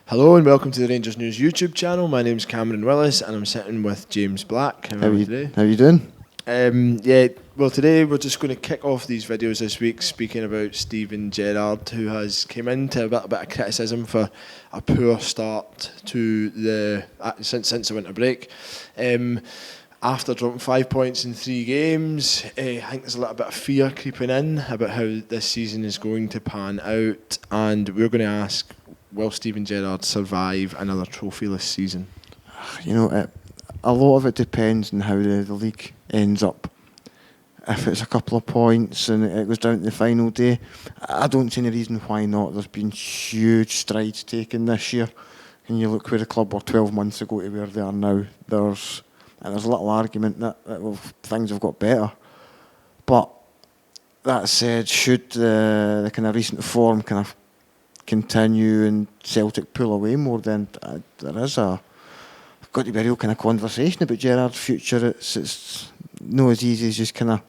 Hello and welcome to the Rangers News YouTube channel. My name's Cameron Willis and I'm sitting with James Black. How are we today? How you doing? Today we're just going to kick off these videos this week speaking about Steven Gerrard, who has came into a bit of criticism for a poor start to since the winter break. After dropping 5 points in 3 games, I think there's a little bit of fear creeping in about how this season is going to pan out, and we're going to ask, will Steven Gerrard survive another trophyless season? You know, a lot of it depends on how the league ends up. If it's a couple of points and it goes down to the final day, I don't see any reason why not. There's been huge strides taken this year. And you look where the club were 12 months ago to where they are now, there's a little argument that things have got better. But that said, should the kind of recent form kind of continue and Celtic pull away more, then there is got to be a real kind of conversation about Gerrard's future. It's not as easy as just kind of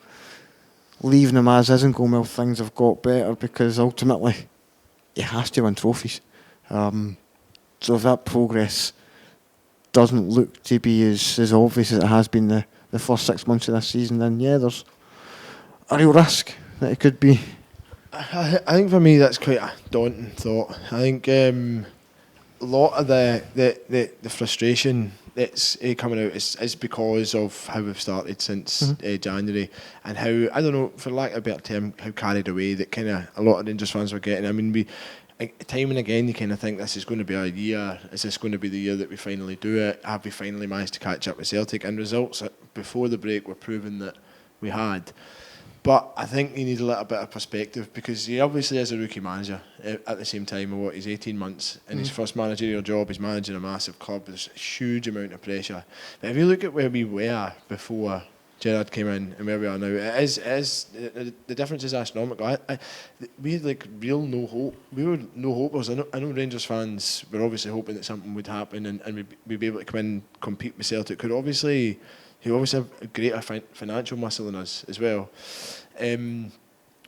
leaving him as is and going, well, things have got better, because ultimately he has to win trophies. So if that progress doesn't look to be as obvious as it has been the first 6 months of this season, then yeah, there's a real risk that it could be. I think for me that's quite a daunting thought. I think a lot of the frustration that's coming out is because of how we've started since January, and how, I don't know, for lack of a better term, how carried away that kind of a lot of Rangers fans were getting. I mean, time and again you kind of think this is going to be a year. Is this going to be the year that we finally do it? Have we finally managed to catch up with Celtic? And results before the break were proving that we had. But I think you need a little bit of perspective, because he obviously is a rookie manager at the same time of he's 18 months in his first managerial job. He's managing a massive club. There's a huge amount of pressure. But if you look at where we were before Gerrard came in and where we are now, the difference is astronomical. We had real no hope. We were no hopers. I know Rangers fans were obviously hoping that something would happen and we'd be able to come in and compete with Celtic, who obviously have a greater financial muscle than us as well.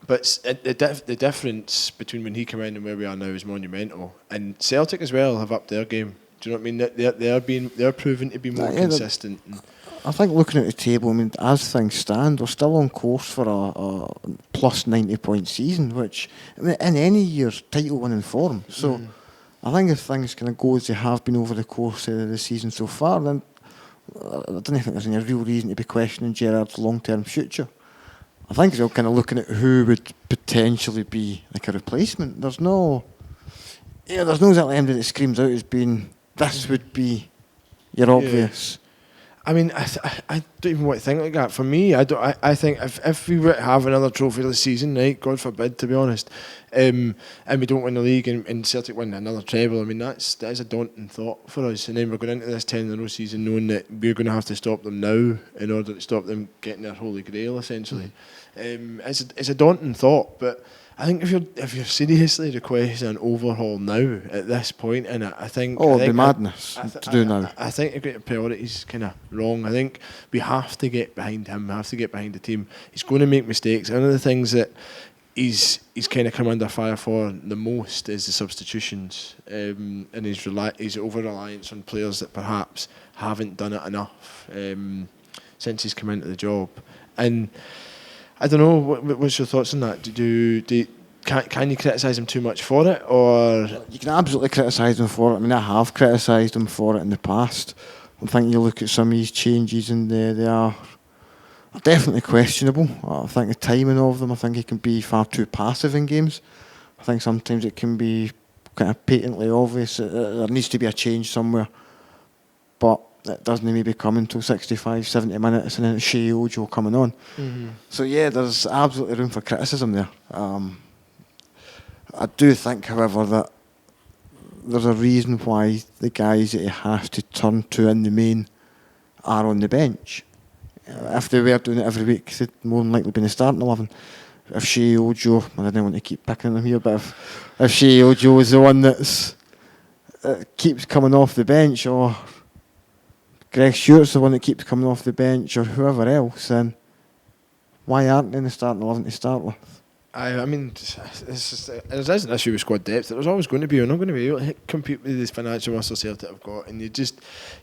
But the difference between when he came in and where we are now is monumental. And Celtic as well have upped their game. Do you know what I mean? They're proving to be more consistent. I think looking at the table, I mean, as things stand, we're still on course for a plus 90-point season, which, I mean, in any year's title-winning form. So I think if things kind of go as they have been over the course of the season so far, then I don't think there's any real reason to be questioning Gerrard's long-term future. I think they're kind of looking at who would potentially be like a replacement. There's no exactly anybody that screams out as being, this would be your obvious. I mean, I don't even want to think like that. For me, I think if we were to have another trophyless season, right, God forbid, to be honest, and we don't win the league and Celtic win another treble, I mean, that is a daunting thought for us. And then we're going into this 10-in-a-row season knowing that we're going to have to stop them now in order to stop them getting their holy grail, essentially. It's a daunting thought, but I think if you're seriously requesting an overhaul now at this point, and I think it'd be madness to do now. I think you've got your priorities kind of wrong. I think we have to get behind him. We have to get behind the team. He's going to make mistakes. One of the things that he's kind of come under fire for the most is the substitutions, and his over reliance on players that perhaps haven't done it enough since he's come into the job. And I don't know. What's your thoughts on that? Can you criticise him too much for it, or you can absolutely criticise him for it? I mean, I have criticised him for it in the past. I think you look at some of his changes, and they are definitely questionable. I think the timing of them. I think he can be far too passive in games. I think sometimes it can be kind of patently obvious that there needs to be a change somewhere, but it doesn't maybe come until 65, 70 minutes, and then it's Shea Ojo coming on. So yeah, there's absolutely room for criticism there. I do think, however, that there's a reason why the guys that he has to turn to in the main are on the bench. If they were doing it every week, they'd more than likely be in the starting 11. If Shea Ojo, I don't want to keep picking on him here, but if Shea Ojo is the one that keeps coming off the bench, or Greg Stewart's the one that keeps coming off the bench, or whoever else, then why aren't they in the starting 11 to start with? I mean, there's an issue with squad depth. There's always going to be. You're not going to be able to compete with these financial muscle Celtic have got, and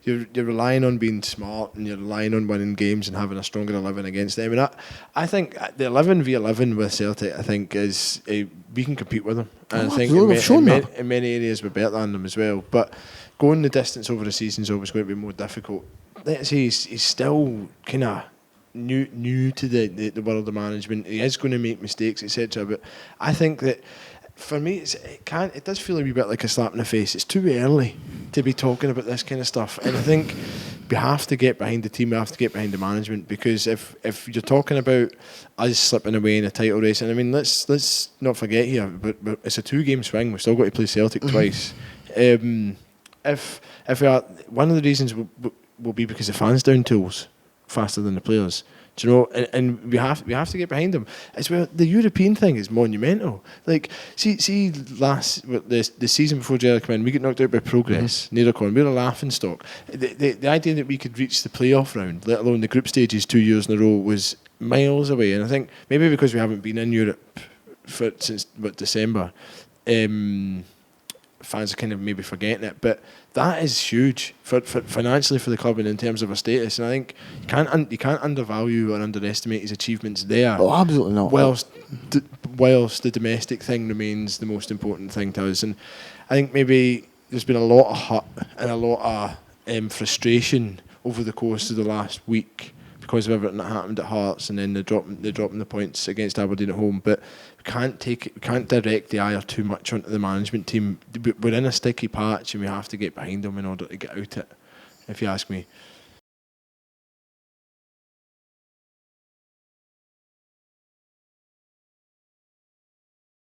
you're relying on being smart, and you're relying on winning games and having a stronger 11 against them. And I think the 11v11 with Celtic, I think is we can compete with them, and I think in many areas we're better than them as well. But going the distance over the season is always going to be more difficult. Let's say he's still kind of new to the world of management. He is going to make mistakes, etc. But I think that for me, it does feel a wee bit like a slap in the face. It's too early to be talking about this kind of stuff, and I think we have to get behind the team. We have to get behind the management, because if you're talking about us slipping away in a title race, and I mean, let's not forget here, but it's a 2-game swing. We've still got to play Celtic twice. If we are, one of the reasons will be because the fans down tools faster than the players. Do you know? And we have to get behind them. As well, the European thing is monumental. Like, see, the season before Gerrard came in, we got knocked out by Progress, Nearcon. We were a laughing stock. The idea that we could reach the playoff round, let alone the group stages 2 years in a row, was miles away. And I think maybe because we haven't been in Europe since December, fans are kind of maybe forgetting it, but that is huge for financially for the club and in terms of our status. And I think you can't undervalue or underestimate his achievements there. Oh, absolutely not. Whilst the domestic thing remains the most important thing to us. And I think maybe there's been a lot of hurt and a lot of frustration over the course of the last week because of everything that happened at Hearts, and then the dropping the points against Aberdeen at home. But we can't direct the ire too much onto the management team. We're in a sticky patch, and we have to get behind them in order to get out it, if you ask me.